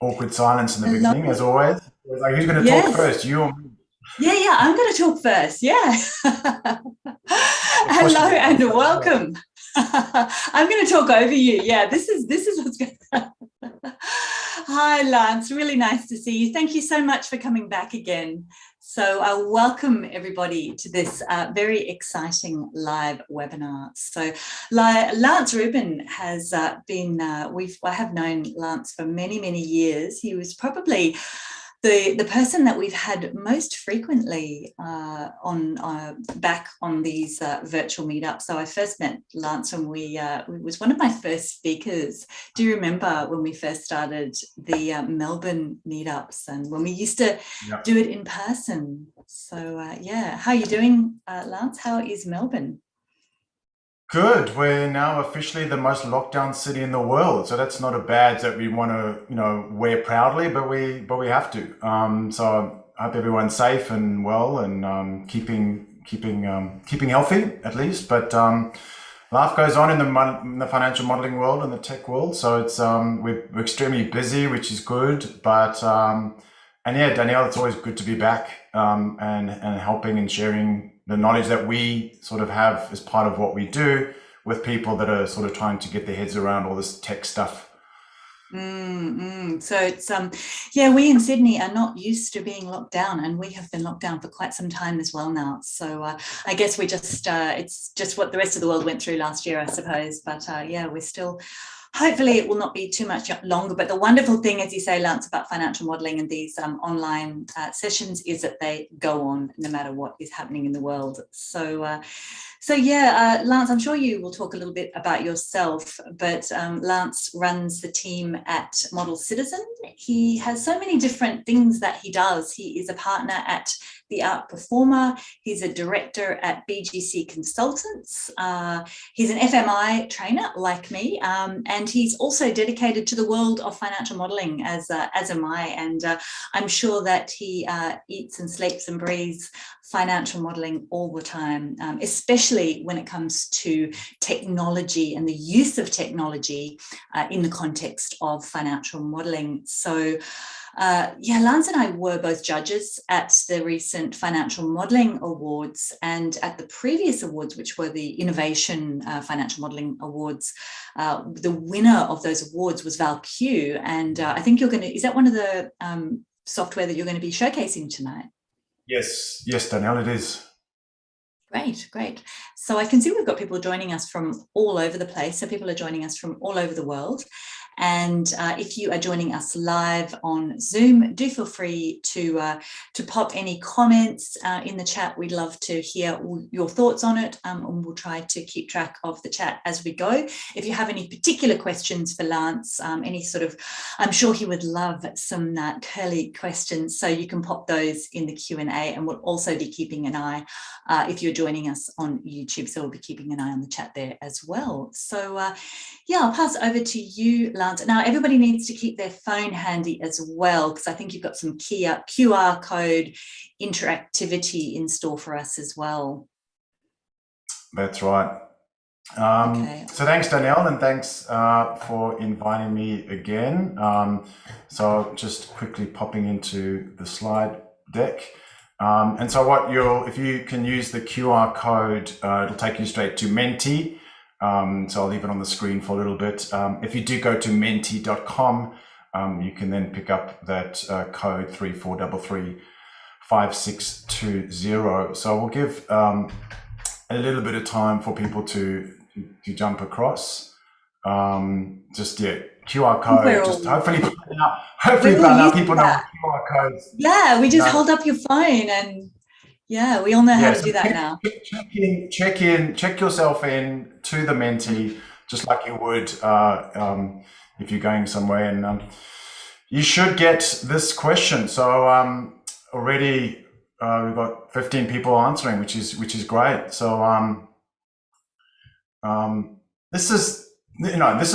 awkward silence in the I love beginning, as it. always. It was like, who's going to talk Yes. first, you or me? Yeah, I'm going to talk first. Yeah. Of course you Hello will. I'm and so sure. welcome. I'm going to talk over you. Yeah, this is what's going to Hi, Lance. Really nice to see you. Thank you so much for coming back again. So, welcome everybody to this very exciting live webinar. So, Lance Rubin has I have known Lance for many years. He was probably the person that we've had most frequently on back on these virtual meetups. So I first met Lance when we was one of my first speakers. Do you remember when we first started the Melbourne meetups and when we used to Yeah. do it in person? So yeah, how are you doing, Lance? How is Melbourne? Good. We're now officially the most locked down city in the world. So that's not a badge that we want to, wear proudly, but we have to. So I hope everyone's safe and well and keeping healthy at least. But life goes on in the financial modeling world and the tech world. So it's we're extremely busy, which is good. But and yeah, Danielle, it's always good to be back and helping and sharing the knowledge that we sort of have as part of what we do with people that are sort of trying to get their heads around all this tech stuff. So it's yeah, we in Sydney are not used to being locked down, and we have been locked down for quite some time as well now. So I guess we just it's just what the rest of the world went through last year, I suppose. But yeah, we're still. Hopefully, it will not be too much longer. But the wonderful thing, as you say, Lance, about financial modelling and these online sessions is that they go on no matter what is happening in the world. So yeah, Lance, I'm sure you will talk a little bit about yourself, but Lance runs the team at Model Citizen. He has so many different things that he does. He is a partner at The Art Performer. He's a director at BGC Consultants. He's an FMI trainer like me, and he's also dedicated to the world of financial modelling, as am I. And I'm sure that he eats and sleeps and breathes financial modelling all the time, especially when it comes to technology and the use of technology in the context of financial modelling. So yeah, Lance and I were both judges at the recent Financial Modelling Awards, and at the previous awards, which were the Innovation Financial Modelling Awards. The winner of those awards was ValQ, and I think you're going to, is that one of the software that you're going to be showcasing tonight? Yes, Danielle, it is. Great. So I can see we've got people joining us from all over the place. So people are joining us from all over the world. And if you are joining us live on Zoom, do feel free to pop any comments in the chat. We'd love to hear your thoughts on it, and we'll try to keep track of the chat as we go. If you have any particular questions for Lance, any sort of, I'm sure he would love some curly questions, so you can pop those in the Q&A, and we'll also be keeping an eye if you're joining us on YouTube, so we'll be keeping an eye on the chat there as well. So yeah, I'll pass over to you, Lance. Now, everybody needs to keep their phone handy as well, because I think you've got some QR code interactivity in store for us as well. That's right. Okay. So thanks, Danielle, and thanks for inviting me again. So just quickly popping into the slide deck. And so if you can use the QR code, it'll take you straight to Menti. So I'll leave it on the screen for a little bit. If you do go to menti.com, you can then pick up that code 34335620. So we'll give a little bit of time for people to jump across. Just yeah, QR code. Just hopefully by now people know what QR codes. Yeah, we just hold up your phone and yeah, we all know how to do that now. Check yourself in to the Menti, just like you would if you're going somewhere, and you should get this question. So already we've got 15 people answering, which is great. So this is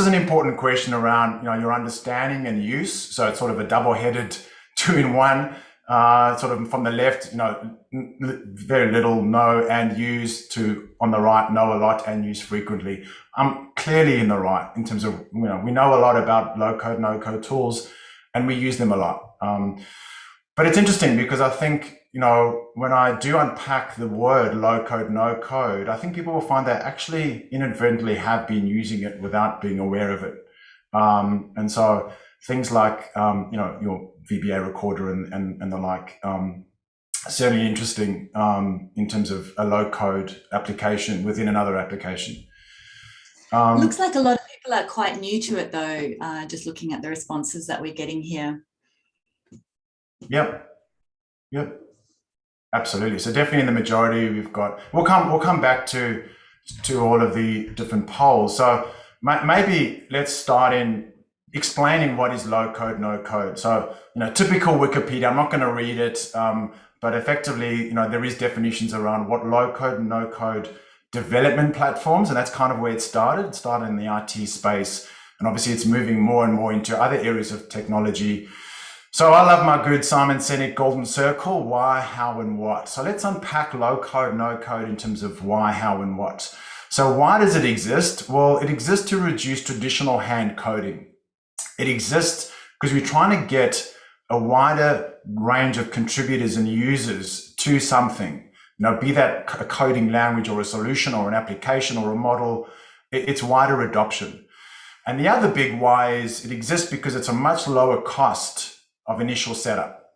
an important question around your understanding and use. So it's sort of a double-headed two-in-one. Sort of from the left, very little know and use, to on the right, know a lot and use frequently. I'm clearly in the right in terms of, we know a lot about low code, no code tools. and we use them a lot. But it's interesting because I think, when I do unpack the word low code, no code, I think people will find they actually inadvertently have been using it without being aware of it. And so things like, your VBA recorder and the like, certainly interesting in terms of a low code application within another application. Looks like a lot of people are quite new to it though, just looking at the responses that we're getting here. Yep. Absolutely. So definitely in the majority, we'll come back to all of the different polls. So maybe let's start in explaining what is low code, no code. So, typical Wikipedia, I'm not going to read it, but effectively, there is definitions around what low code and no code development platforms, and that's kind of where it started. It started in the IT space, and obviously it's moving more and more into other areas of technology. So I love my good Simon Sinek golden circle, why, how, and what. So let's unpack low code, no code in terms of why, how, and what. So why does it exist? Well, it exists to reduce traditional hand coding. It exists because we're trying to get a wider range of contributors and users to something, be that a coding language or a solution or an application or a model. It's wider adoption. And the other big why is it exists because it's a much lower cost of initial setup.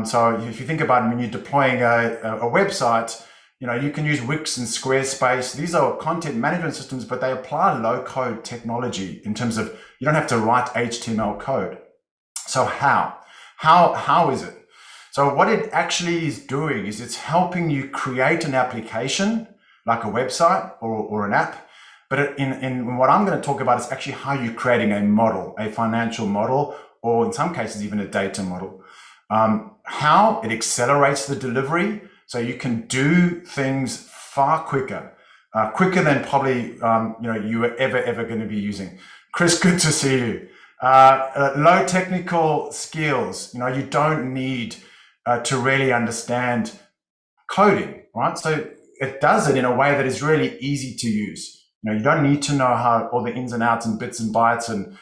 So if you think about it, when you're deploying a website, you can use Wix and Squarespace. These are content management systems, but they apply low code technology in terms of you don't have to write HTML code. So how is it? So what it actually is doing is it's helping you create an application like a website or an app. But in what I'm going to talk about is actually how you're creating a model, a financial model, or in some cases, even a data model. How it accelerates the delivery, so you can do things far quicker than probably you were ever going to be using. Chris, good to see you. Low technical skills. You don't need to really understand coding, right? So it does it in a way that is really easy to use. You don't need to know how all the ins and outs and bits and bytes and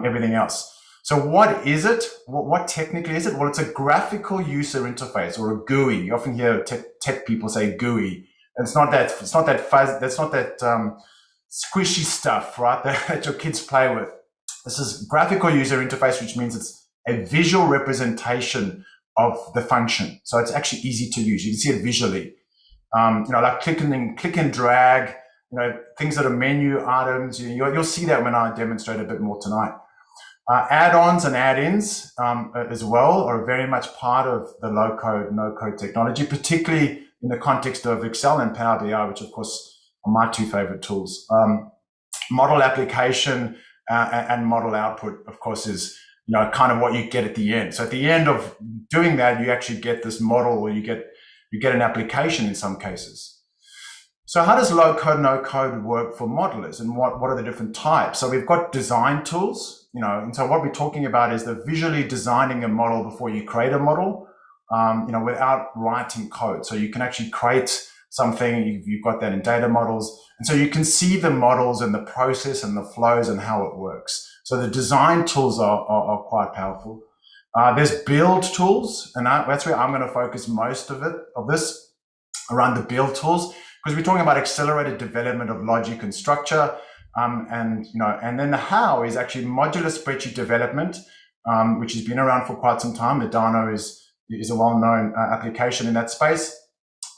everything else. So what is it? What technically is it? Well, it's a graphical user interface, or a GUI. You often hear tech people say GUI. And it's not that fuzz, that's not that squishy stuff, right? That your kids play with. This is graphical user interface, which means it's a visual representation of the function. So it's actually easy to use. You can see it visually. Like click and drag, things that are menu items. You'll see that when I demonstrate a bit more tonight. Add-ons and add-ins as well are very much part of the low-code, no-code technology, particularly in the context of Excel and Power BI, which of course are my two favorite tools. Model application and model output, of course, is kind of what you get at the end. So at the end of doing that, you actually get this model, or you get an application in some cases. So how does low code, no code work for modelers, and what are the different types? So we've got design tools, and so what we're talking about is the visually designing a model before you create a model, without writing code. So you can actually create something, you've got that in data models. And so you can see the models and the process and the flows and how it works. So the design tools are quite powerful. There's build tools, and that's where I'm going to focus most of this around the build tools, because we're talking about accelerated development of logic and structure. And then the how is actually modular spreadsheet development, which has been around for quite some time. Medano is a well-known application in that space,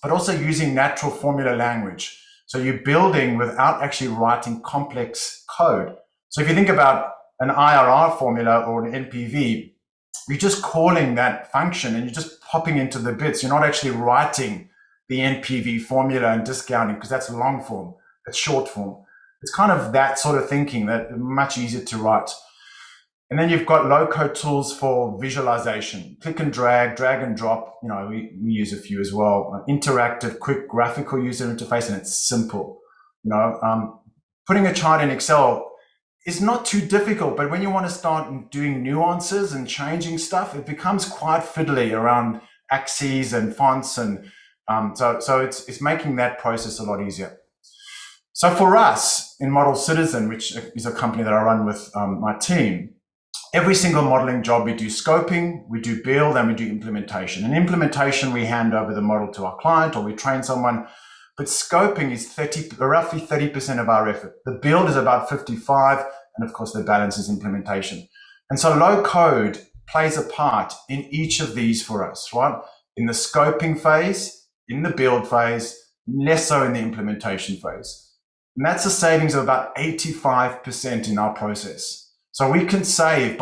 but also using natural formula language. So you're building without actually writing complex code. So if you think about an IRR formula or an NPV, you're just calling that function and you're just popping into the bits. You're not actually writing the NPV formula and discounting, because that's long form, it's short form. It's kind of that sort of thinking that much easier to write. And then you've got low-code tools for visualization, click and drag and drop. We use a few as well. Interactive, quick graphical user interface, and it's simple. Putting a chart in Excel is not too difficult, but when you want to start doing nuances and changing stuff, it becomes quite fiddly around axes and fonts, and so it's making that process a lot easier. So for us in Model Citizen, which is a company that I run with my team, every single modeling job, we do scoping, we do build, and we do implementation. In implementation, we hand over the model to our client or we train someone. But scoping is roughly 30% of our effort. The build is about 55%, and of course, the balance is implementation. And so low code plays a part in each of these for us, right? In the scoping phase, in the build phase, less so in the implementation phase. And that's a savings of about 85% in our process. So we can save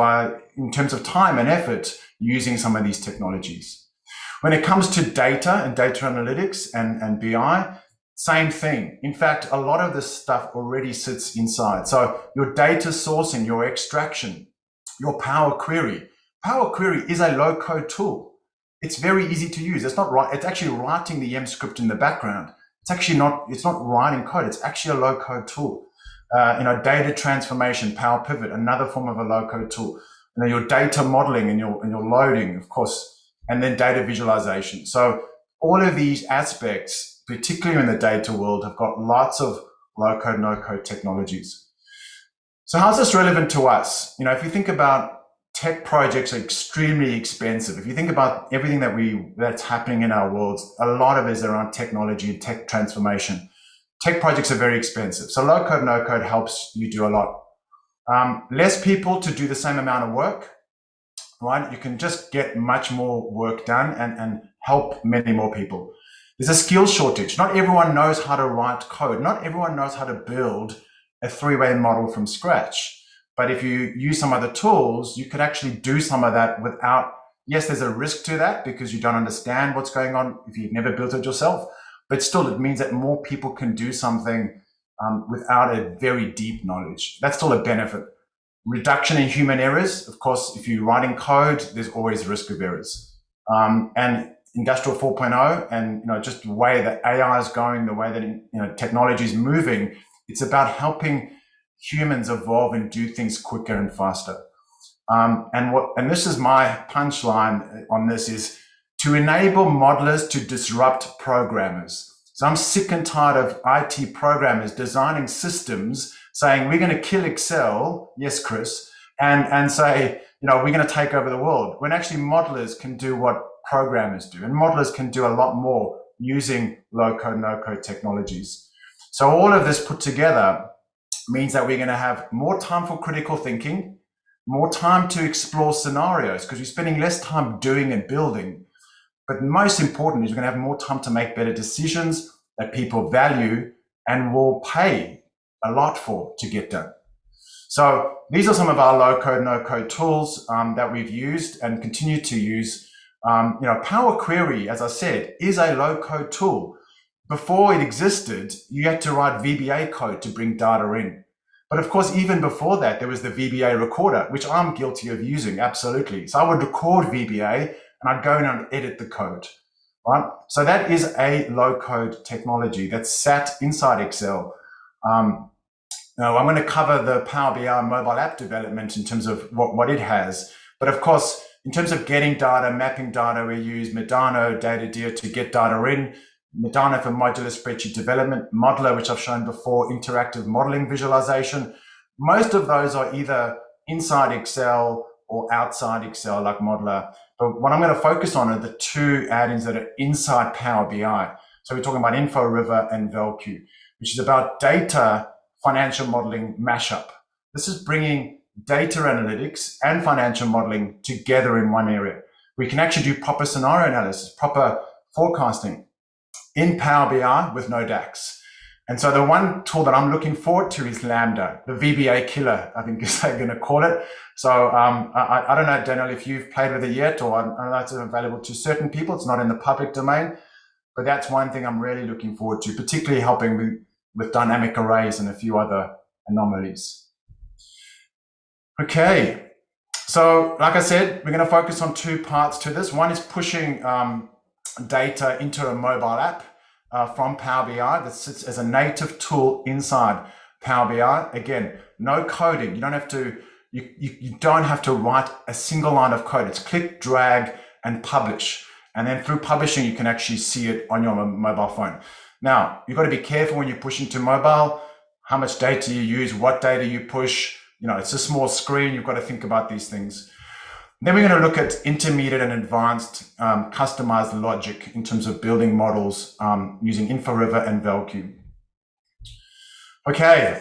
in terms of time and effort, using some of these technologies. When it comes to data and data analytics and BI, same thing. In fact, a lot of this stuff already sits inside. So your data sourcing, your extraction, your Power Query. Power Query is a low-code tool. It's very easy to use. It's actually writing the Mscript in the background. It's not writing code. It's actually a low-code tool. Data transformation, Power Pivot, another form of a low-code tool. Your data modeling and your loading, of course, and then data visualization. So all of these aspects, particularly in the data world, have got lots of low-code, no-code technologies. So how's this relevant to us? If you think about tech projects are extremely expensive. If you think about everything that's happening in our worlds, a lot of it is around technology and tech transformation. Tech projects are very expensive. So low code, no code helps you do a lot. Less people to do the same amount of work, right? You can just get much more work done and help many more people. There's a skill shortage. Not everyone knows how to write code. Not everyone knows how to build a three-way model from scratch. But if you use some other tools, you could actually do some of that without, yes, there's a risk to that because you don't understand what's going on if you've never built it yourself. But still, it means that more people can do something without a very deep knowledge. That's still a benefit. Reduction in human errors. Of course, if you're writing code, there's always risk of errors. And Industrial 4.0 and just the way that AI is going, the way that technology is moving, it's about helping humans evolve and do things quicker and faster. And this is my punchline on this is to enable modelers to disrupt programmers. So I'm sick and tired of IT programmers designing systems saying, we're going to kill Excel, yes, Chris, and say, we're going to take over the world. When actually modelers can do what programmers do, and modelers can do a lot more using low-code, no-code technologies. So all of this put together means that we're going to have more time for critical thinking, more time to explore scenarios, because we're spending less time doing and building. But most important is we're going to have more time to make better decisions that people value and will pay a lot for to get done. So these are some of our low-code, no-code tools that we've used and continue to use. Power Query, as I said, is a low-code tool. Before it existed, you had to write VBA code to bring data in. But of course, even before that, there was the VBA recorder, which I'm guilty of using, absolutely. So I would record VBA and I'd go in and edit the code, right? So that is a low-code technology that's sat inside Excel. I'm going to cover the Power BI mobile app development in terms of what it has. But of course, in terms of getting data, mapping data, we use Medano, Data to get data in. Medano for modular spreadsheet development, Modeler, which I've shown before, interactive modeling visualization. Most of those are either inside Excel or outside Excel, like Modeler. But what I'm going to focus on are the two add-ins that are inside Power BI. So we're talking about InfoRiver and VelQ, which is about data financial modeling mashup. This is bringing data analytics and financial modeling together in one area. We can actually do proper scenario analysis, proper forecasting in Power BI with no DAX. And so the one tool that I'm looking forward to is Lambda, the VBA killer, I think is they're going to call it. So I don't know, Daniel, if you've played with it yet, or I don't know if it's available to certain people. It's not in the public domain, but that's one thing I'm really looking forward to, particularly helping with dynamic arrays and a few other anomalies. Okay, so like I said, we're going to focus on two parts to this. One is pushing data into a mobile app from Power BI that sits as a native tool inside Power BI. Again, no coding. You don't have to. You don't have to write a single line of code. It's click, drag, and publish. And then through publishing, you can actually see it on your mobile phone. Now, you've got to be careful when you push into mobile, how much data you use, what data you push, it's a small screen. You've got to think about these things. Then we're going to look at intermediate and advanced customized logic in terms of building models using InfoRiver and VelQ. Okay,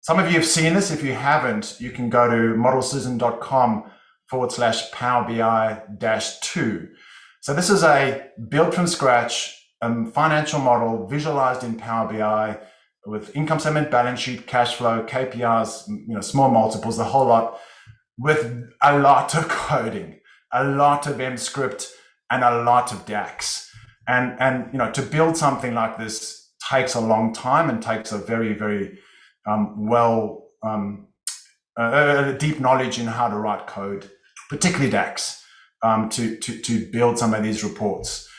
some of you have seen this. If you haven't, you can go to modelcitizen.com/PowerBI-2. So this is a built from scratch financial model visualized in Power BI with income statement, balance sheet, cash flow, KPIs, small multiples, the whole lot, with a lot of coding, a lot of Mscript, and a lot of DAX. And to build something like this takes a long time and takes a very, very deep knowledge in how to write code, particularly DAX, to build some of these reports.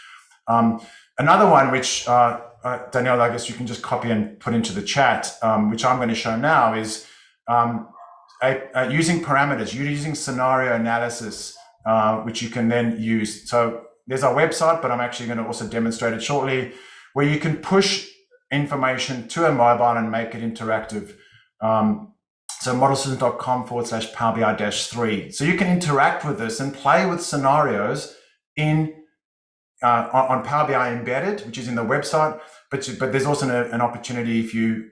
Another one, which Danielle, I guess you can just copy and put into the chat, which I'm going to show now, is using parameters, using scenario analysis, which you can then use. So there's our website, but I'm actually going to also demonstrate it shortly, where you can push information to a mobile and make it interactive. So modelcitizen.com/PowerBI-3. So you can interact with this and play with scenarios on Power BI embedded, which is in the website. But there's also an opportunity if you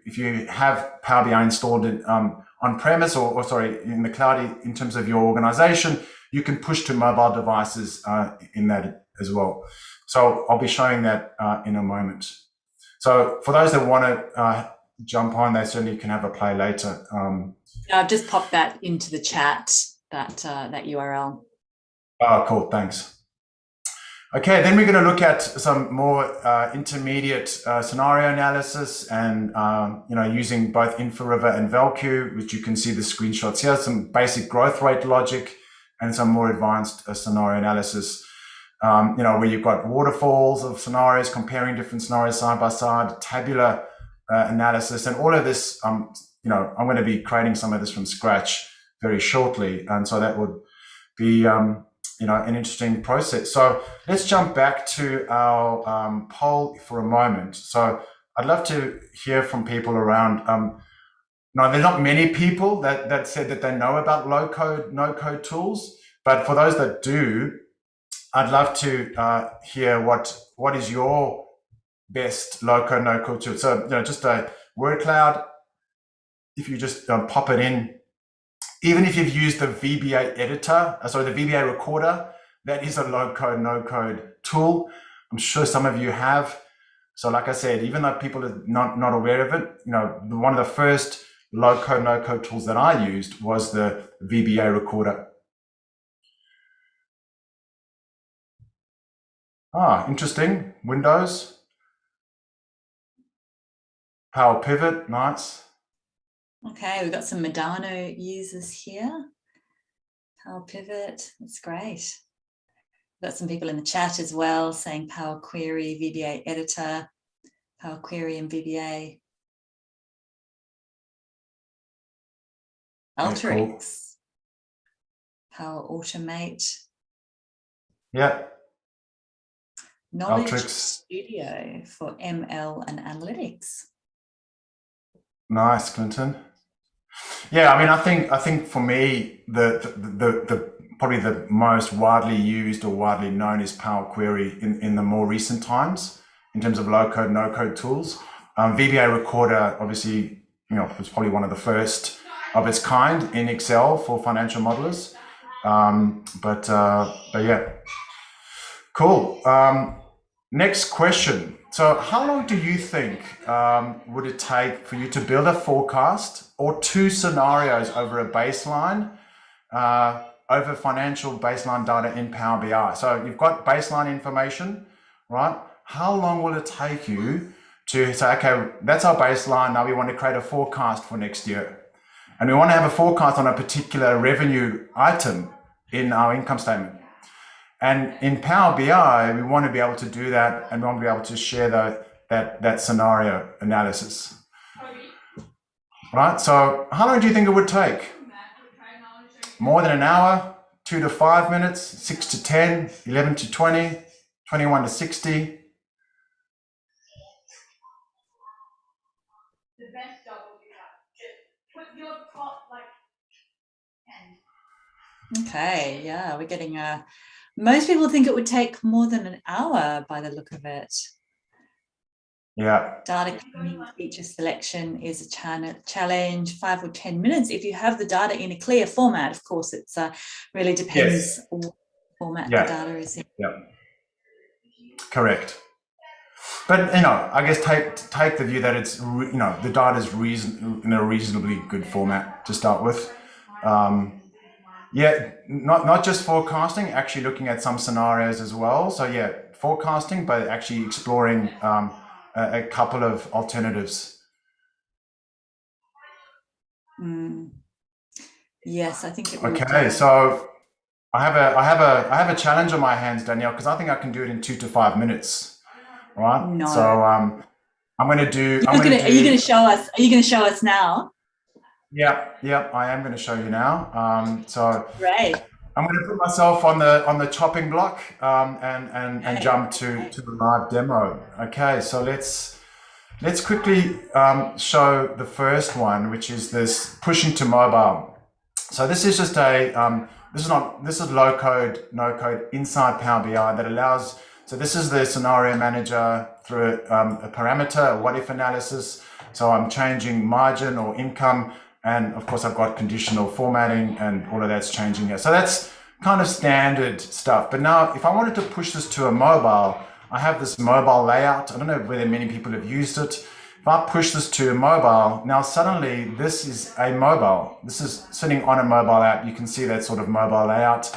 have Power BI installed on premise or in the cloud in terms of your organization, you can push to mobile devices in that as well. So I'll be showing that in a moment. So for those that want to jump on, they certainly can have a play later. I've just popped that into the chat, that URL. Oh, cool. Thanks. Okay, then we're going to look at some more intermediate scenario analysis and, using both InfoRiver and VelQ, which you can see the screenshots here, some basic growth rate logic and some more advanced scenario analysis, where you've got waterfalls of scenarios, comparing different scenarios side by side, tabular analysis, and all of this, I'm going to be creating some of this from scratch very shortly. And so that would be, an interesting process. So let's jump back to our poll for a moment. So I'd love to hear from people around, there's not many people that said that they know about low code, no code tools, but for those that do, I'd love to hear what is your best low code, no code tool. So, just a word cloud, if you just pop it in, even if you've used the VBA editor, the VBA recorder, that is a low code, no code tool. I'm sure some of you have. So like I said, even though people are not aware of it, one of the first low code, no code tools that I used was the VBA recorder. Interesting. Windows. Power Pivot, nice. Okay, we've got some Medano users here. Power Pivot, that's great. We've got some people in the chat as well saying Power Query, VBA Editor, Power Query and VBA. Alteryx, Power Automate. Yeah. Knowledge Alteryx. Studio for ML and analytics. Nice, Clinton. Yeah, I mean, I think for me, the probably the most widely used or widely known is Power Query in the more recent times in terms of low code, no code tools. VBA Recorder, obviously, was probably one of the first of its kind in Excel for financial modelers. But yeah, cool. Next question. So how long do you think would it take for you to build a forecast or two scenarios over a baseline, over financial baseline data in Power BI? So you've got baseline information, right? How long will it take you to say, okay, that's our baseline. Now we want to create a forecast for next year. And we want to have a forecast on a particular revenue item in our income statement. And in Power BI, we want to be able to do that, and we want to be able to share that scenario analysis. Right? So how long do you think it would take? More than an hour, 2 to 5 minutes, 6 to 10, 11 to 20, 21 to 60. The best job will be that. Just put your top, Okay, yeah, we're getting most people think it would take more than an hour by the look of it. Yeah. Data cleaning, feature selection is a challenge, 5 or 10 minutes. If you have the data in a clear format, of course, it's really depends what format the data is in. Yeah. Correct. But I guess take the view that it's the data is in a reasonably good format to start with. Yeah, not just forecasting, actually looking at some scenarios as well. So yeah, forecasting, but actually exploring a couple of alternatives. Yes, I think it would. Okay, so I have a challenge on my hands, Danielle, because I think I can do it in 2 to 5 minutes. Right. No. So I'm going to do. Are you going to show us? Are you going to show us now? Yeah, I am going to show you now. So great. I'm going to put myself on the chopping block and jump to the live demo. Okay, so let's quickly show the first one, which is this pushing to mobile. So this is just this is low code, no code inside Power BI that allows. So this is the scenario manager through a parameter, a what if analysis. So I'm changing margin or income. And of course, I've got conditional formatting and all of that's changing here. So that's kind of standard stuff. But now if I wanted to push this to a mobile, I have this mobile layout. I don't know whether many people have used it. If I push this to a mobile, now suddenly this is a mobile. This is sitting on a mobile app. You can see that sort of mobile layout.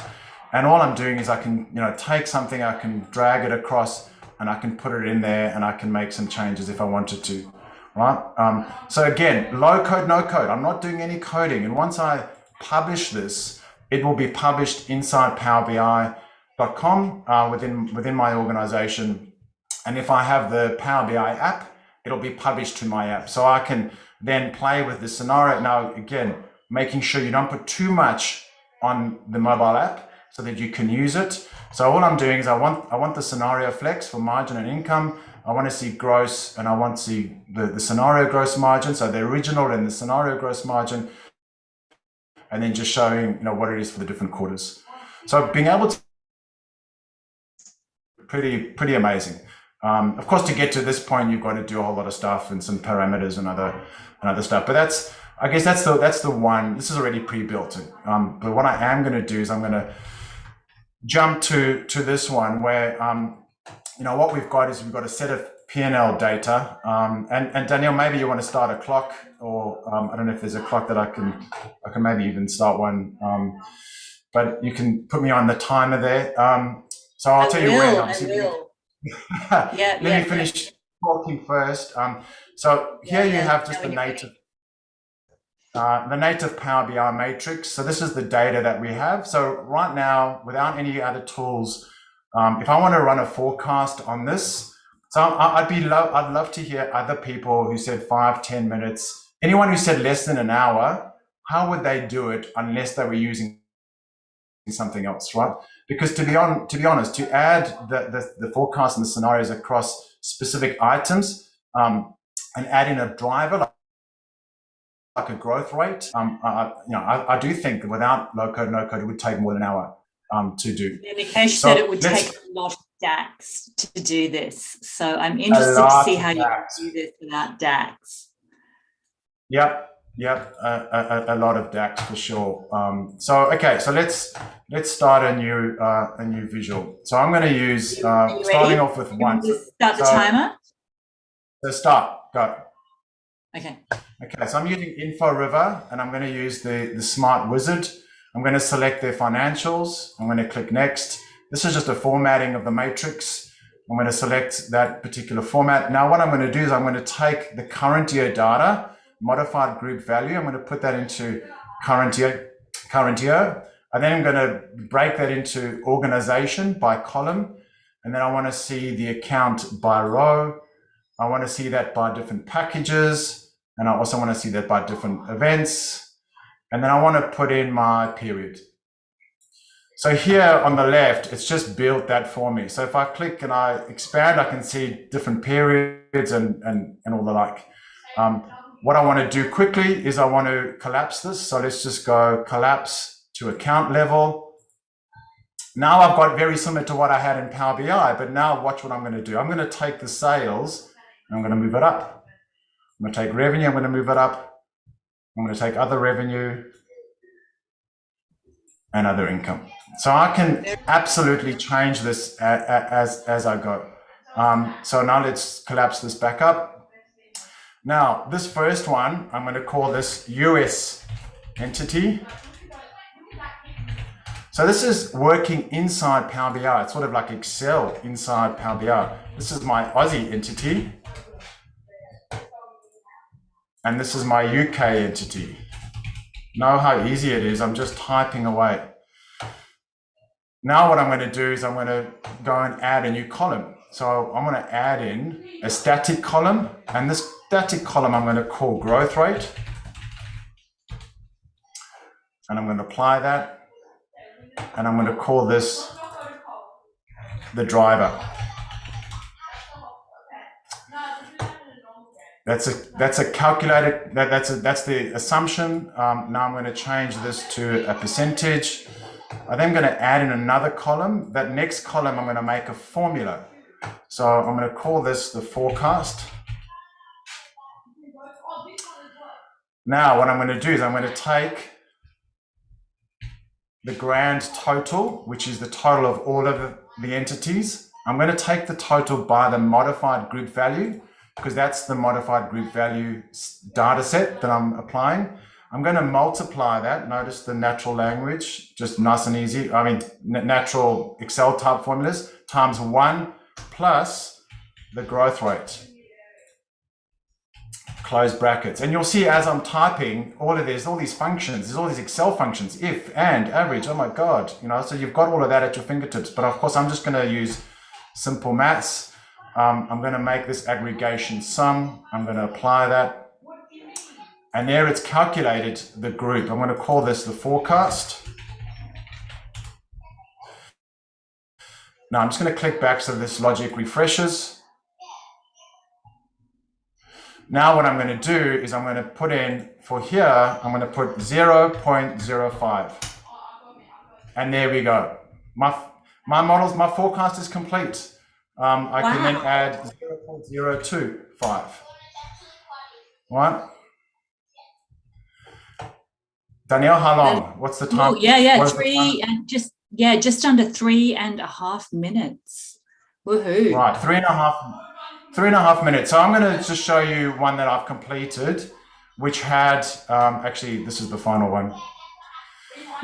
And all I'm doing is I can, take something, I can drag it across and I can put it in there and I can make some changes if I wanted to. Right. So again, low code, no code. I'm not doing any coding. And once I publish this, it will be published inside PowerBI.com within my organization. And if I have the Power BI app, it'll be published to my app. So I can then play with the scenario. Now, again, making sure you don't put too much on the mobile app so that you can use it. So all I'm doing is I want the scenario flex for margin and income. I want to see gross and I want to see the scenario gross margin. So the original and the scenario gross margin, and then just showing, what it is for the different quarters. So being able to, pretty amazing. Of course, to get to this point, you've got to do a whole lot of stuff and some parameters and other stuff. But I guess that's the one. This is already pre-built. But what I am going to do is I'm going to jump to this one where what we've got is we've got a set of P&L data. And Danielle, maybe you want to start a clock, or I don't know if there's a clock that I can maybe even start one. But you can put me on the timer there. So I'll tell you when. I will. Let me finish talking first. So here you have just the native Power BI matrix. So this is the data that we have. So right now, without any other tools, if I want to run a forecast on this, so I'd love to hear other people who said 5-10 minutes. Anyone who said less than an hour, how would they do it unless they were using something else, right? Because to be honest, to add the forecast and the scenarios across specific items and add in a driver like a growth rate, I do think that without low code, no code, it would take more than an hour to do. The indication that it would take a lot of DAX to do this. So I'm interested to see how you can do this without DAX. Yep, a lot of DAX for sure. So let's start a new visual. So I'm going to use starting off with one. Start the timer. So start, go. Okay, so I'm using Info River and I'm going to use the Smart Wizard. I'm going to select their financials. I'm going to click next. This is just a formatting of the matrix. I'm going to select that particular format. Now what I'm going to do is I'm going to take the current year data, modified group value. I'm going to put that into current year. And then I'm going to break that into organization by column. And then I want to see the account by row. I want to see that by different packages. And I also want to see that by different events. And then I want to put in my period. So here on the left, it's just built that for me. So if I click and I expand, I can see different periods and all the like. What I want to do quickly is I want to collapse this. So let's just go collapse to account level. Now I've got very similar to what I had in Power BI, but now watch what I'm going to do. I'm going to take the sales and I'm going to move it up. I'm going to take revenue, I'm going to move it up. I'm going to take other revenue and other income. So I can absolutely change this as I go. So now let's collapse this back up. Now, this first one, I'm going to call this US entity. So this is working inside Power BI. It's sort of like Excel inside Power BI. This is my Aussie entity. And this is my UK entity. Know how easy it is. I'm just typing away. Now what I'm going to do is I'm going to go and add a new column. So I'm going to add in a static column. And this static column I'm going to call growth rate. And I'm going to apply that. And I'm going to call this the driver. That's a calculated, that's the assumption. Now I'm going to change this to a percentage. I'm then going to add in another column. That next column I'm going to make a formula. So I'm going to call this the forecast. Now what I'm going to do is I'm going to take the grand total, which is the total of all of the entities. I'm going to take the total by the modified group value, because that's the modified group value data set that I'm applying. I'm going to multiply that. Notice the natural language, just nice and easy. I mean, natural Excel type formulas times 1 plus the growth rate. Close brackets. And you'll see as I'm typing all of this, all these functions, there's all these Excel functions, if, and, average. Oh my God, you know, so you've got all of that at your fingertips. But of course, I'm just going to use simple maths. I'm going to make this aggregation sum. I'm going to apply that. And there it's calculated the group. I'm going to call this the forecast. Now I'm just going to click back so this logic refreshes. Now what I'm going to do is I'm going to put in, for here, I'm going to put 0.05. And there we go. My forecast is complete. I can then add 0.025. Right? Danielle, how long? What's the time? Oh, yeah, just under 3.5 minutes. Woohoo. Right, 3.5 minutes. So I'm going to just show you one that I've completed, which had, actually, this is the final one.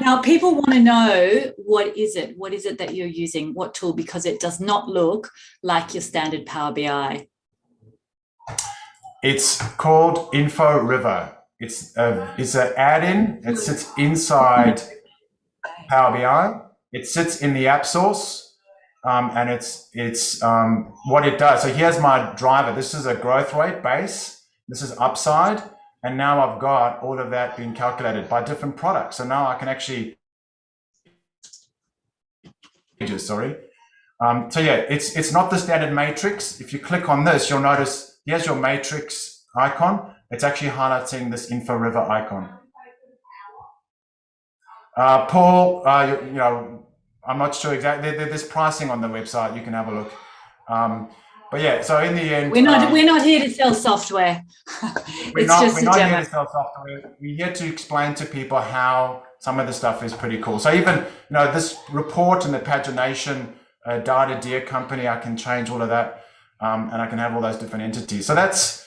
Now, people want to know, what is it? What is it that you're using? What tool? Because it does not look like your standard Power BI. It's called Info River. It's an add-in. It sits inside Power BI. It sits in the app source, and it's what it does. So here's my driver. This is a growth rate base. This is upside. And now I've got all of that being calculated by different products. So now I can actually, sorry. So yeah, it's not the standard matrix. If you click on this, you'll notice here's your matrix icon. It's actually highlighting this Info River icon. Paul, you know, I'm not sure exactly. There's pricing on the website. You can have a look. But yeah, so in the end, we're not here to sell software. We're not here to sell software. We're here to explain to people how some of the stuff is pretty cool. So even, you know, this report and the pagination data deer company, I can change all of that, and I can have all those different entities. So that's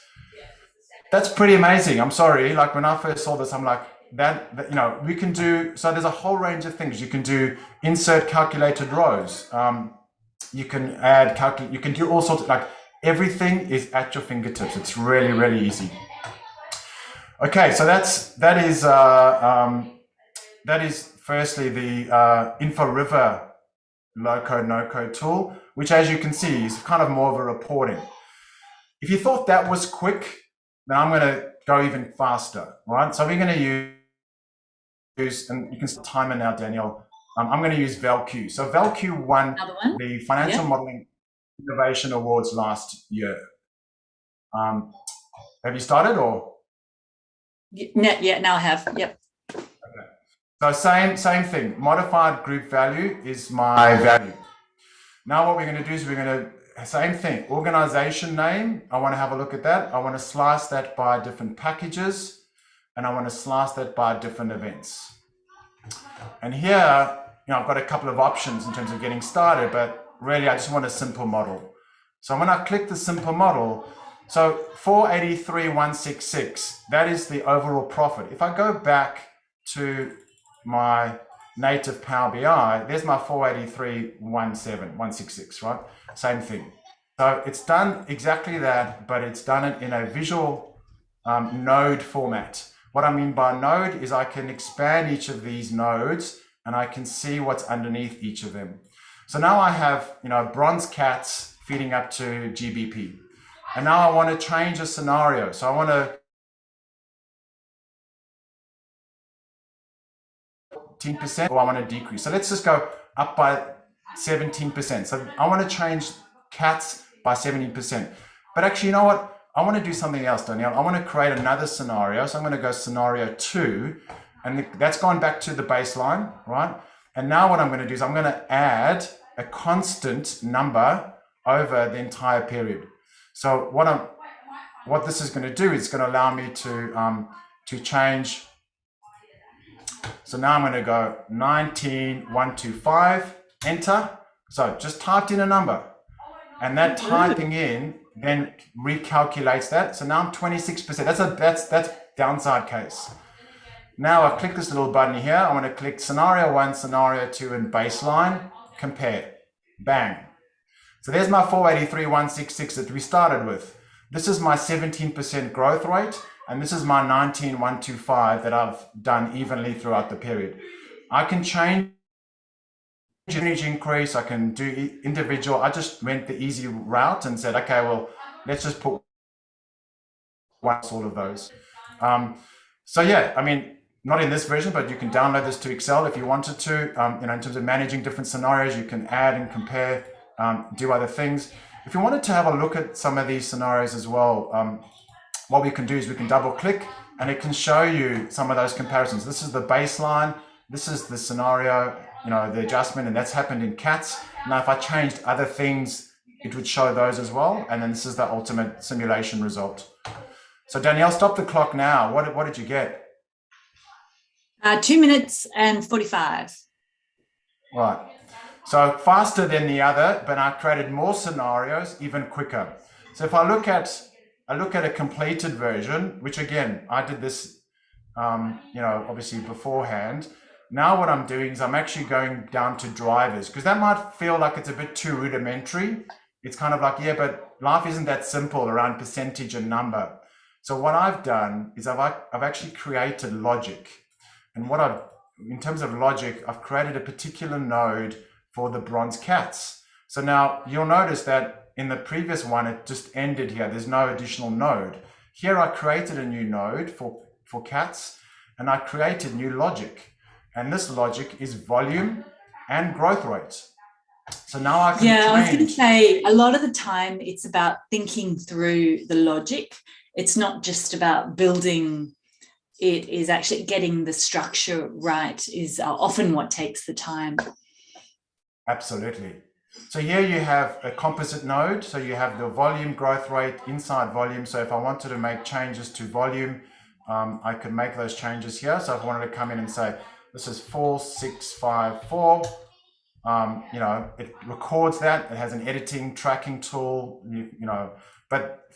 pretty amazing. I'm sorry, like when I first saw this, I'm like, that you know, we can do. So there's a whole range of things you can do. Insert calculated rows. You can add you can do all sorts of, like, everything is at your fingertips. It's really, really easy. Okay, so that is firstly the Info River low-code, no-code tool, which, as you can see, is kind of more of a reporting. If you thought that was quick, then I'm going to go even faster, right? So we're going to use, and you can see the timer now, Danielle. I'm going to use ValQ. So ValQ won the Financial Modeling Innovation Awards last year. Have you started or? Yeah, now I have. Yep. Okay. So same thing. Modified group value is my value. Now what we're going to do is we're going to, same thing, organization name. I want to have a look at that. I want to slice that by different packages, and I want to slice that by different events. And here, I've got a couple of options in terms of getting started, but really I just want a simple model. So when I click the simple model, so 483,166, that is the overall profit. If I go back to my native Power BI, there's my 483,166, right? Same thing. So it's done exactly that, but it's done it in a visual node format. What I mean by node is I can expand each of these nodes and I can see what's underneath each of them. So now I have, bronze cats feeding up to GBP. And now I want to change a scenario. So I want to 10%, or I want to decrease. So let's just go up by 17%. So I want to change cats by 17%. But actually, you know what? I want to do something else, Danielle. I want to create another scenario. So I'm going to go scenario 2, and that's gone back to the baseline, right? And now what I'm going to do is I'm going to add a constant number over the entire period. So what this is going to do is going to allow me to change. So now I'm going to go 19,125, enter. So just typed in a number, and that typing in then recalculates that. So now I'm 26%. That's downside case. Now I click this little button here. I want to click scenario 1, scenario 2, and baseline, compare. Bang. So there's my 483,166 that we started with. This is my 17% growth rate, and this is my 19,125 that I've done evenly throughout the period. I can change percentage increase, I can do individual. I just went the easy route and said, okay, well, let's just put all of those. So yeah, I mean, not in this version, but you can download this to Excel if you wanted to. In terms of managing different scenarios, you can add and compare, do other things. If you wanted to have a look at some of these scenarios as well, what we can do is we can double click and it can show you some of those comparisons. This is the baseline, this is the scenario, the adjustment, and that's happened in cats. Now, if I changed other things, it would show those as well. And then this is the ultimate simulation result. So Danielle, stop the clock now. What did you get? 2 minutes and 45. Right. So faster than the other, but I created more scenarios even quicker. So if I look at a completed version, which again, I did this, obviously beforehand. Now what I'm doing is I'm actually going down to drivers, because that might feel like it's a bit too rudimentary. It's kind of like, yeah, but life isn't that simple around percentage and number. So what I've done is I've actually created logic. And in terms of logic, I've created a particular node for the bronze cats. So now you'll notice that in the previous one, it just ended here. There's no additional node. Here I created a new node for cats, and I created new logic. And this logic is volume and growth rate. So now I can change. I was going to say, a lot of the time it's about thinking through the logic. It's not just about building. It is actually getting the structure right is often what takes the time. Absolutely. So here you have a composite node. So you have the volume, growth rate, inside volume. So if I wanted to make changes to volume, I could make those changes here. So if I wanted to come in and say, this is 4654, it records that. It has an editing tracking tool, but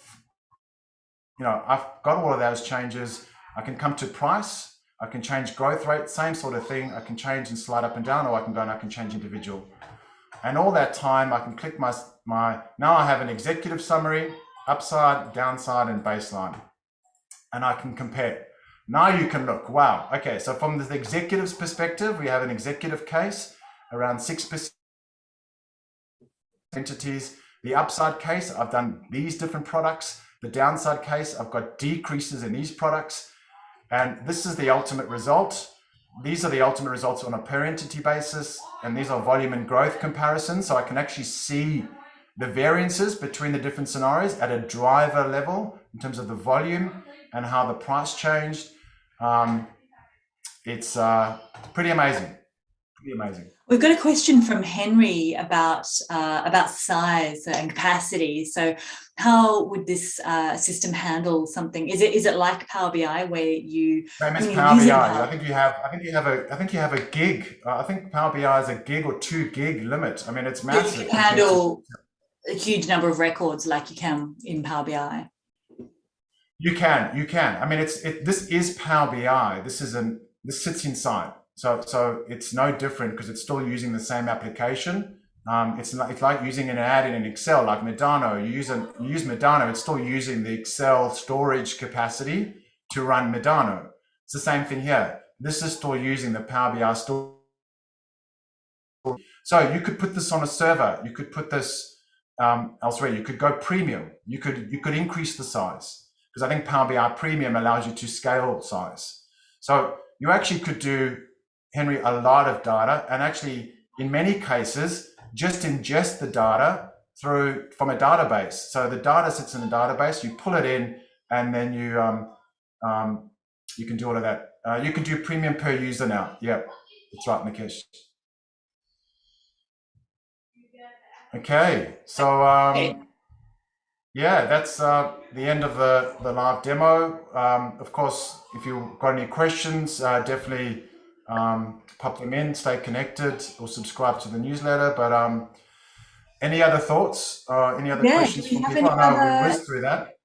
I've got all of those changes. I can come to price. I can change growth rate, same sort of thing. I can change and slide up and down, or I can go and I can change individual. And all that time I can click now I have an executive summary, upside, downside, and baseline. And I can compare. Now you can look, wow, okay, so from the executive's perspective, we have an executive case, around 6% entities. The upside case, I've done these different products. The downside case, I've got decreases in these products. And this is the ultimate result. These are the ultimate results on a per entity basis. And these are volume and growth comparisons. So I can actually see the variances between the different scenarios at a driver level in terms of the volume and how the price changed. it's pretty amazing. Pretty amazing. We've got a question from Henry about size and capacity. So, how would this system handle something? Is it like Power BI where you? Same as Power BI. I think you have a gig. I think Power BI is a gig or 2 gig limit. I mean, it's massive. You can handle a huge number of records like you can in Power BI. You can. I mean, this is Power BI. This sits inside. So it's no different because it's still using the same application. It's like using an ad in an Excel, like Medano. You use Medano, it's still using the Excel storage capacity to run Medano. It's the same thing here. This is still using the Power BI storage. So you could put this on a server. You could put this elsewhere. You could go premium. You could increase the size because I think Power BI Premium allows you to scale size. So you actually could do, Henry, a lot of data, and actually in many cases just ingest the data from a database. So the data sits in a database, you pull it in, and then you can do all of that. You can do premium per user now. Yeah, that's right, Nikesh. Okay, so yeah, that's the end of the live demo. Of course, if you've got any questions, definitely pop them in, stay connected, or subscribe to the newsletter. But any other thoughts? Any other questions from people? I know we whizzed through that.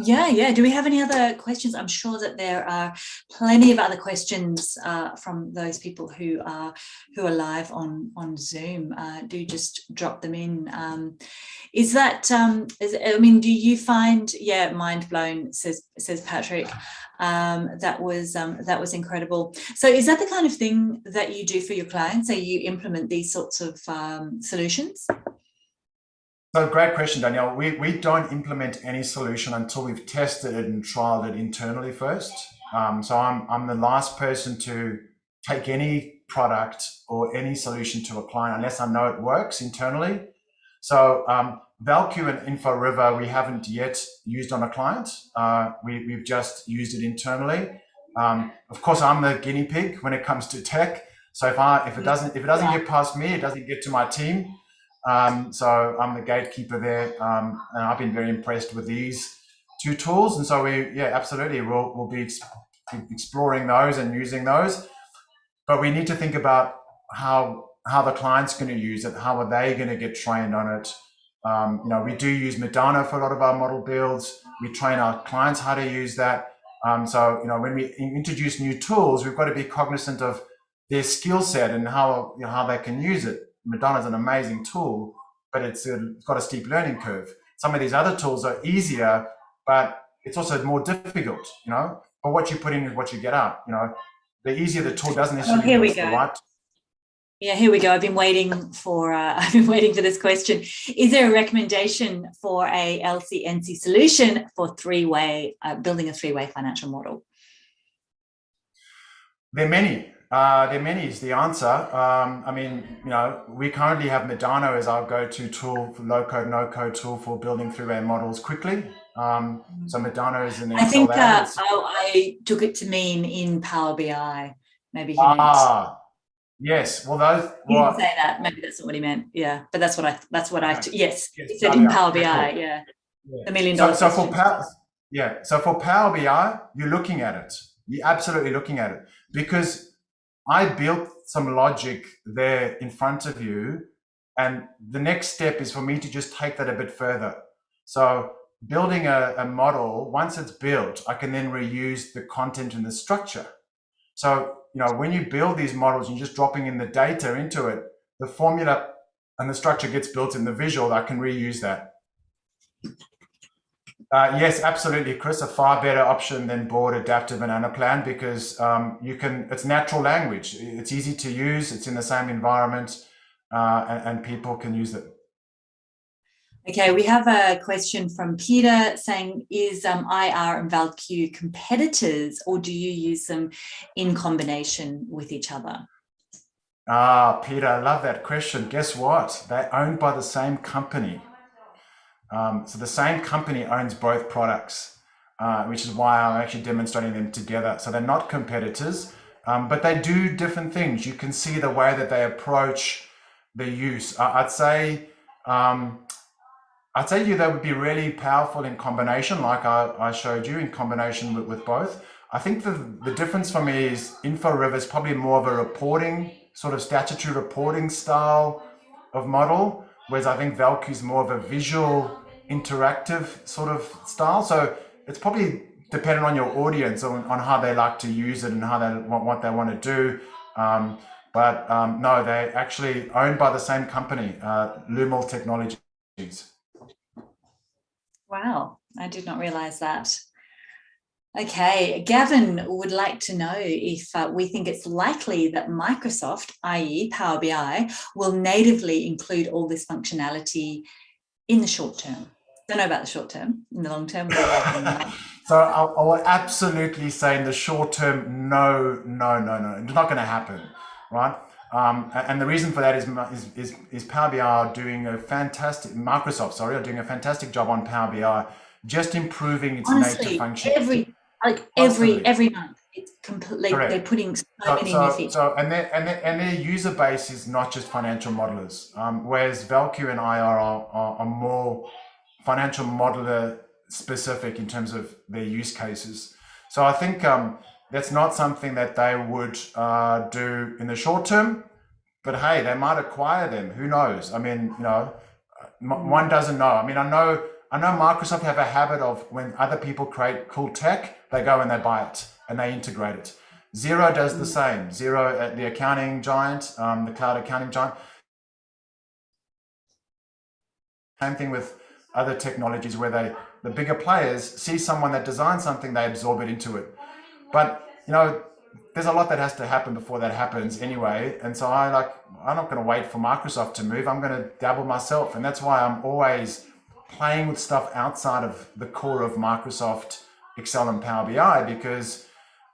Yeah. Do we have any other questions? I'm sure that there are plenty of other questions from those people who are live on Zoom. Do just drop them in. Is that? Do you find? Yeah, mind blown, says Patrick. That was incredible. So, is that the kind of thing that you do for your clients? So you implement these sorts of solutions? So great question, Danielle. We don't implement any solution until we've tested it and trialed it internally first. So I'm the last person to take any product or any solution to a client unless I know it works internally. So Value and InfoRiver we haven't yet used on a client. We've just used it internally. Of course, I'm the guinea pig when it comes to tech. So if it doesn't get past me, it doesn't get to my team. So I'm the gatekeeper there, and I've been very impressed with these 2 tools. And so absolutely, we'll be exploring those and using those. But we need to think about how the client's going to use it. How are they going to get trained on it? We do use Medano for a lot of our model builds. We train our clients how to use that. So when we introduce new tools, we've got to be cognizant of their skill set and how they can use it. Medano is an amazing tool, but it's got a steep learning curve. Some of these other tools are easier, but it's also more difficult, But what you put in is what you get out, The easier the tool doesn't necessarily mean it's the right. Yeah, here we go. I've been waiting for this question. Is there a recommendation for a LCNC solution for building a 3-way financial model? There are many. Is the answer. We currently have Medano as our go-to tool for low-code, no-code tool for building 3-way models quickly. So Medano is an Excel. I think I took it to mean in Power BI. Maybe he meant. Yes. Well, those. He didn't say that. Maybe that's not what he meant. Yeah, but that's what I. Yes, he said in Power BI. Yeah. $1 million. So for Power BI, you're looking at it. You're absolutely looking at it because I built some logic there in front of you, and the next step is for me to just take that a bit further. So building a model, once it's built, I can then reuse the content and the structure. So, when you build these models, you're just dropping in the data into it, the formula and the structure gets built in the visual. I can reuse that. Yes, absolutely, Chris. A far better option than Board, Adaptive, and Anaplan because it's natural language. It's easy to use. It's in the same environment, and people can use it. Okay, we have a question from Peter saying, is IR and ValQ competitors, or do you use them in combination with each other? Peter, I love that question. Guess what? They're owned by the same company. So the same company owns both products, which is why I'm actually demonstrating them together. So they're not competitors. but they do different things. You can see the way that they approach the use. I'd say they would be really powerful in combination, like I showed you, in combination with both. I think the difference for me is InfoRiver is probably more of a reporting, sort of statutory reporting style of model, whereas I think Valku is more of a visual, interactive sort of style. So it's probably dependent on your audience, on how they like to use it and how they what they want to do. No, they're actually owned by the same company, Lumel Technologies. Wow, I did not realize that. Okay, Gavin would like to know if we think it's likely that Microsoft, i.e. Power BI, will natively include all this functionality in the short term. Don't know about the short term. In the long term, so I will absolutely say in the short term, no, it's not going to happen, right? And the reason for that is Power BI are doing a fantastic Microsoft, are doing a fantastic job on Power BI, just improving its native function. Every month, it's completely. Correct. They're putting so many new features. And their user base is not just financial modelers, whereas Valku and I are more financial modeler specific in terms of their use cases. So I think that's not something that they would do in the short term, but hey, they might acquire them. Who knows? I mean, one doesn't know. I mean, I know Microsoft have a habit of when other people create cool tech, they go and they buy it and they integrate it. Xero does the same. Xero, the accounting giant, the cloud accounting giant. Same thing with other technologies where the bigger players see someone that designs something, they absorb it into it. But there's a lot that has to happen before that happens anyway. And so I'm not going to wait for Microsoft to move. I'm going to dabble myself. And that's why I'm always playing with stuff outside of the core of Microsoft, Excel and Power BI, because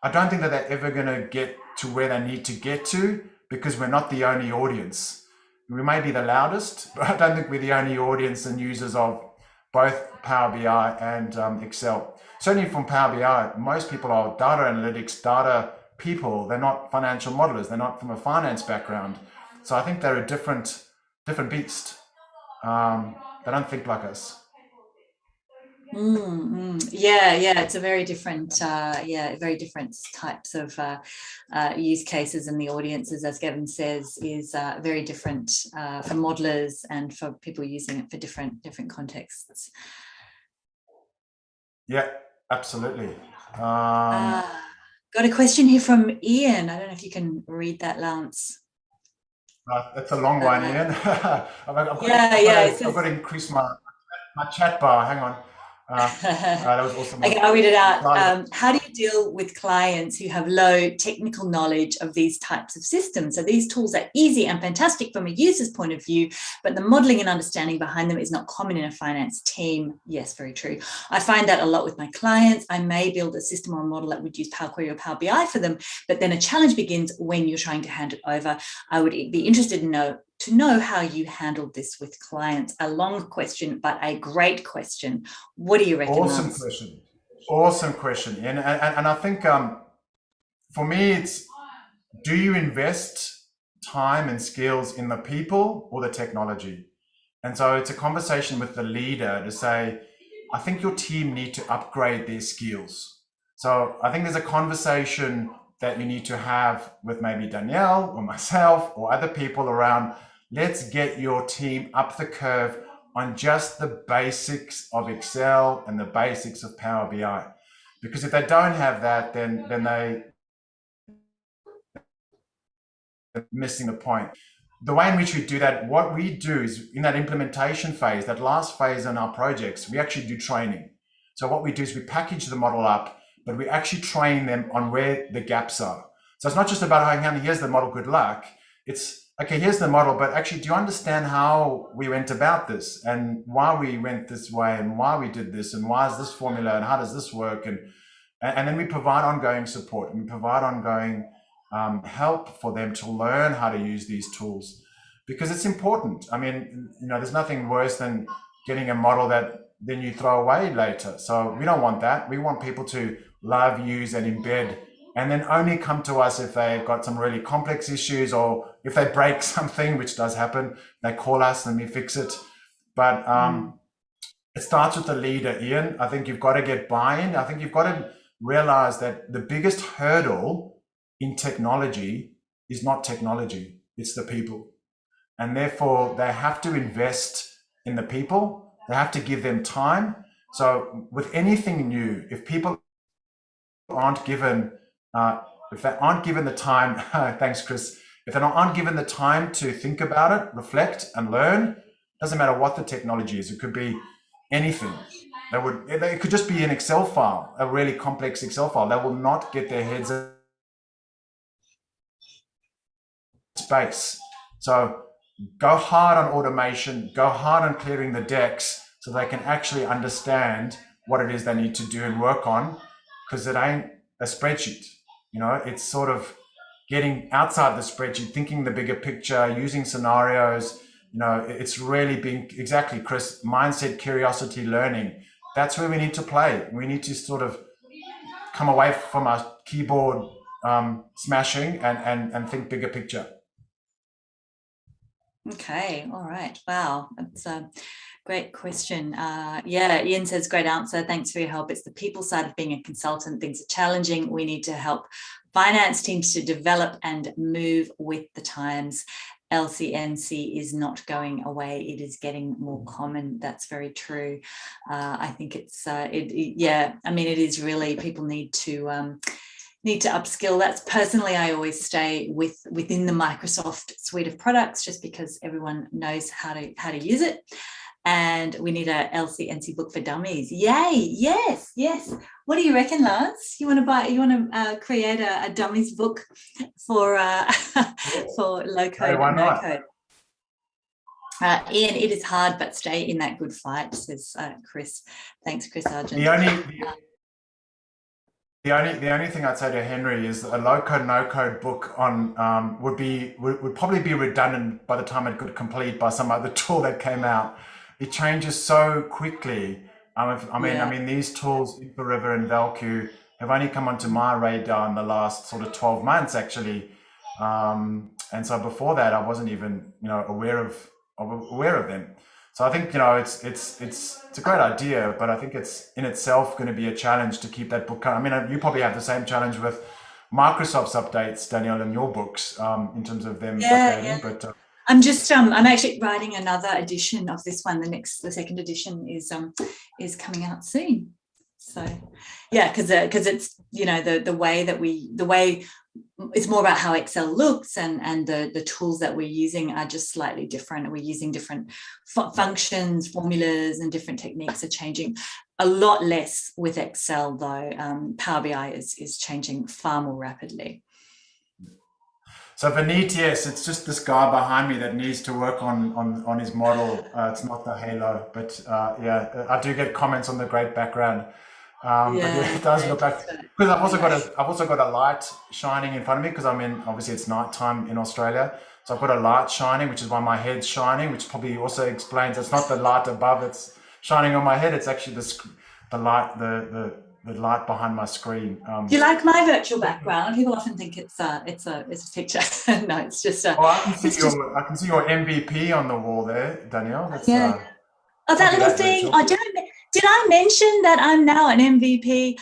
I don't think that they're ever going to get to where they need to get to, because we're not the only audience. We may be the loudest, but I don't think we're the only audience and users of both Power BI and Excel. Certainly from Power BI, most people are data analytics, data people. They're not financial modelers. They're not from a finance background. So I think they're a different beast. They don't think like us. Yeah, it's a very different, very different types of use cases, and the audiences, as Gavin says, is very different for modelers and for people using it for different contexts. Yeah, absolutely. Got a question here from Ian. I don't know if you can read that, Lance. That's a long one, Ian. I've got to increase my chat bar. Hang on. That was awesome. Okay, I'll read it out. How do you deal with clients who have low technical knowledge of these types of systems? So these tools are easy and fantastic from a user's point of view, but the modeling and understanding behind them is not common in a finance team. Yes, very true. I find that a lot with my clients. I may build a system or a model that would use Power Query or Power BI for them, but then a challenge begins when you're trying to hand it over. I would be interested to know how you handled this with clients. A long question, but a great question. What do you reckon? Awesome question. And I think for me, it's, do you invest time and skills in the people or the technology? And so it's a conversation with the leader to say, I think your team need to upgrade their skills. So I think there's a conversation that you need to have with maybe Danielle or myself or other people around, let's get your team up the curve on just the basics of Excel and the basics of Power BI. Because if they don't have that, then they're missing the point. The way in which we do that, what we do is in that implementation phase, that last phase in our projects, we actually do training. So what we do is we package the model up, but we actually train them on where the gaps are. So it's not just about, hey, here's the model, good luck. It's, okay, here's the model, but actually, do you understand how we went about this and why we went this way and why we did this and why is this formula and how does this work? And then we provide ongoing support and we provide ongoing help for them to learn how to use these tools, because it's important. I mean, there's nothing worse than getting a model that then you throw away later. So we don't want that. We want people to love, use, and embed and then only come to us if they've got some really complex issues, or if they break something, which does happen, they call us and we fix it. But it starts with the leader, Ian. I think you've got to get buy-in. I think you've got to realize that the biggest hurdle in technology is not technology, it's the people. And therefore, they have to invest in the people. They have to give them time. So with anything new, if people aren't given, if they aren't given the time, thanks, Chris. If they aren't given the time to think about it, reflect and learn, doesn't matter what the technology is. It could be anything. It could just be an Excel file, a really complex Excel file. They will not get their heads in space. So go hard on automation, go hard on clearing the decks so they can actually understand what it is they need to do and work on, because it ain't a spreadsheet. You know, it's sort of getting outside the spreadsheet, thinking the bigger picture, using scenarios. You know, it's really being, exactly, Chris, mindset, curiosity, learning. That's where we need to play. We need to sort of come away from our keyboard smashing and think bigger picture. Okay, all right. Wow, that's a great question. Yeah, Ian says, great answer. Thanks for your help. It's the people side of being a consultant. Things are challenging. We need to help finance teams to develop and move with the times. LCNC is not going away. It is getting more common. That's very true. I think it's, yeah, I mean, it is really, people need to upskill. That's personally, I always stay within the Microsoft suite of products, just because everyone knows how to use it. And we need a LCNC book for dummies. Yay! Yes, yes. What do you reckon, Lance? You want to create a dummies book for for low code and no code? Ian, it is hard, but stay in that good fight, says Chris. Thanks, Chris Argent. The only thing I'd say to Henry is a low code, no code book on would probably be redundant by the time it could complete by some other tool that came out. It changes so quickly. I mean, these tools, River and Valku, have only come onto my radar in the last sort of 12 months, actually. And so before that, I wasn't even, aware of them. So I think, it's a great idea, but I think it's in itself going to be a challenge to keep that book going. I mean, you probably have the same challenge with Microsoft's updates, Danielle, in your books, in terms of them updating. Yeah. But I'm actually writing another edition of this one. The second edition is coming out soon. So yeah, because it's the way it's more about how Excel looks, and the tools that we're using are just slightly different. We're using different functions, formulas, and different techniques are changing. A lot less with Excel though. Power BI is changing far more rapidly. So for yes, it's just this guy behind me that needs to work on his model. It's not the halo, but yeah, I do get comments on the great background. But yeah, it does look like, because I've also got a light shining in front of me, because obviously it's nighttime in Australia, so I've got a light shining, which is why my head's shining, which probably also explains it's not the light above it's shining on my head. It's actually the light behind my screen. Do you like my virtual background? People often think it's a picture. No, it's just a. Oh, I can see your MVP on the wall there, Danielle. That's, yeah. That little thing. Did I mention that I'm now an MVP?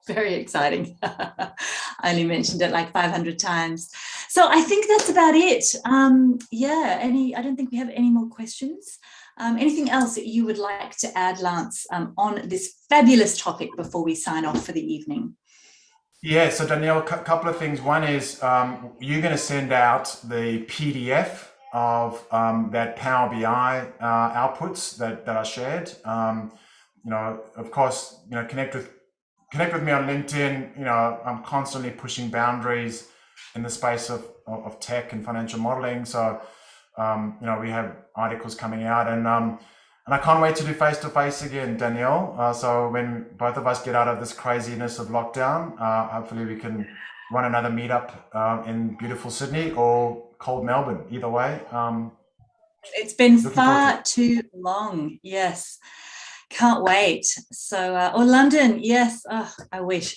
Very exciting. I only mentioned it like 500 times. So I think that's about it. Yeah. I don't think we have any more questions. Anything else that you would like to add, Lance, on this fabulous topic before we sign off for the evening? Yeah, so Danielle, a couple of things. One is you're going to send out the PDF of that Power BI outputs that I shared. Of course, connect with me on LinkedIn. I'm constantly pushing boundaries in the space of tech and financial modeling. So we have articles coming out, and I can't wait to do face-to-face again, Danielle. So when both of us get out of this craziness of lockdown, hopefully we can run another meetup in beautiful Sydney or cold Melbourne. Either way. It's been far too long. Yes. Can't wait. So, or London. Yes. Oh, I wish.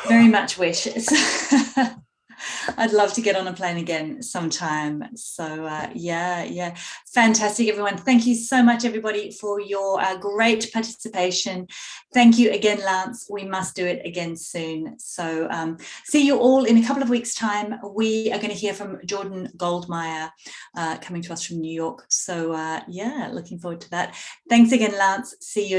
very much wish. I'd love to get on a plane again sometime. So yeah, fantastic, everyone. Thank you so much, everybody, for your great participation. Thank you again, Lance. We must do it again soon. So see you all in a couple of weeks' time. We are going to hear from Jordan Goldmeyer coming to us from New York. So yeah, looking forward to that. Thanks again, Lance. See you.